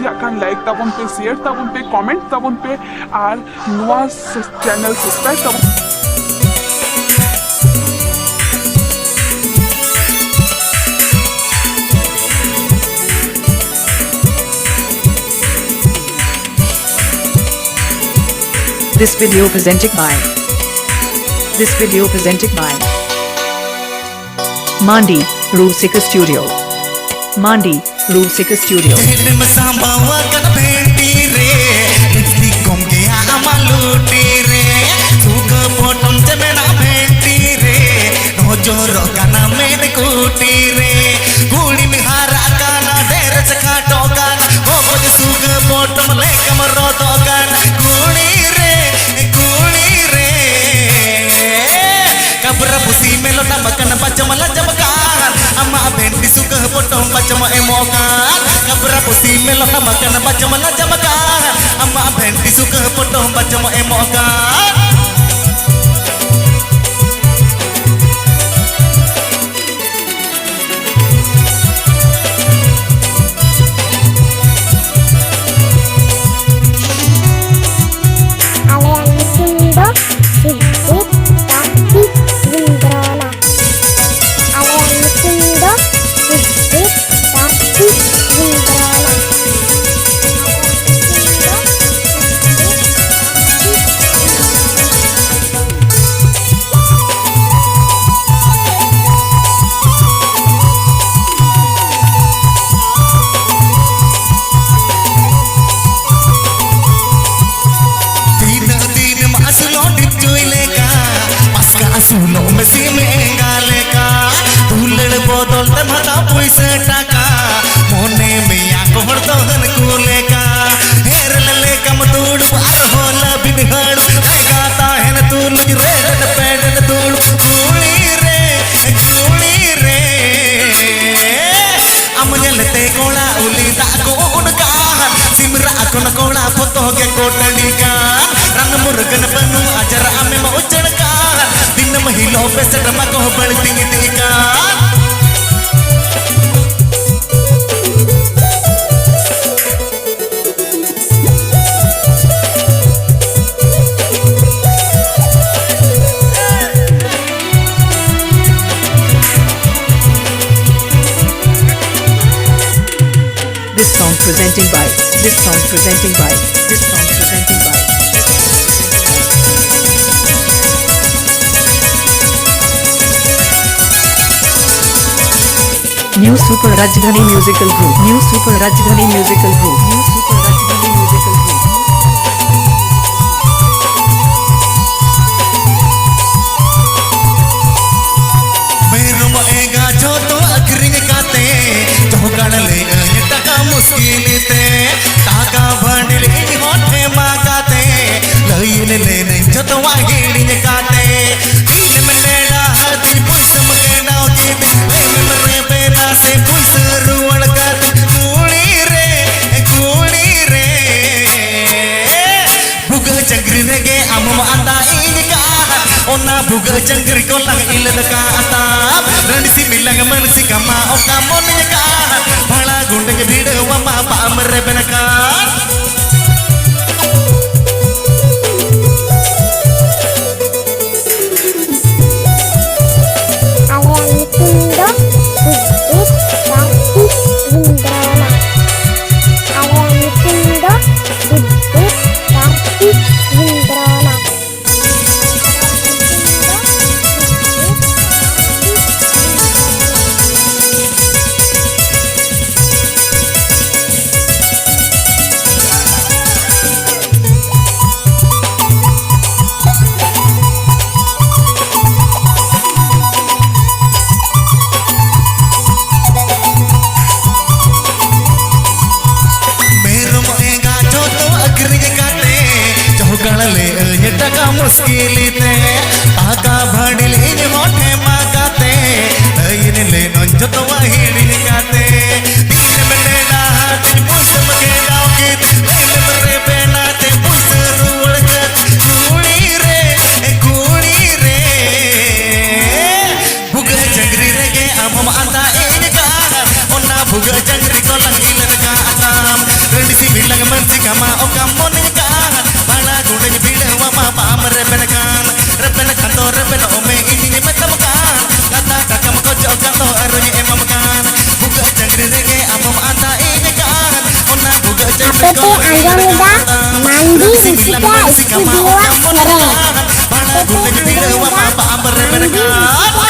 कुसियाग Khan like ताबन पे, share ताबन पे, comment ताबन पे और नुआ चैनल सब्सक्राइब ताबन। This video presented by Mandi Rusika Studio. Mandi Rusika Studio. Pusi melona makan baca malah jamakan ama benti suka potong baca mau emokan kabra pusi melona makan baca malah jamakan ama benti suka potong baca mau emokan. Sulo mesti mengaleka tulad botol temata puisa taka mone meya kohor tohan kuleka herlele kam tud par hola binhad gata hen tul red ped tul kuli re amnyalete kola ulita ko unka simra akon kola foto ge kotadika rang murgan panu ajar ame mau chadka महिलो पे सटमा को बढ़ती दिखा This song presenting by New Super Rajdhani Musical Group. New Super Rajdhani Musical Group. New Super Rajdhani Musical Group. Meru मोएगा जो तो अखरिंग काते चौकड़ ले गए टका मुश्किल ते टाका भंडले होठे मागाते लईन लेने जो तो वाहिड़ी काते दिन में लेना दिन पुष्म के नाव के मेरे बेना से पुष्म रुवण काते कूड़ी रे बुगा चंगरी रगे अम्म आंदा इनका ओना बुगा चंगरी को लग इलन का आता रणसी मिलंग मनसी कमा ओका मोन का भला गुंड के भीड़ वमा पामरे बनका मुश्किल ते आका भड़िल इन होठे मागाते इन ले नंजो तो वाहिड़ी काते दिन में लेना दिन पुष्म के नाव के दिन मरे बेना ते पुष्म रुवड़ कर कूड़ी रे भुगा जंगरी रे के अमम आंदा इन का ओना भुगा जंगरी को लंगिल का Assam kama okam monekan bala gunde bile wama pam rebenekan rebenekan to reben ome ini metamkan kata kakam ko jokan to arunya emamkan buka jangkrik rege amom anta ini kan ona buka jangkrik ko Mandi Musika Studio Sereng. bala gunde bile wama pam rebenekan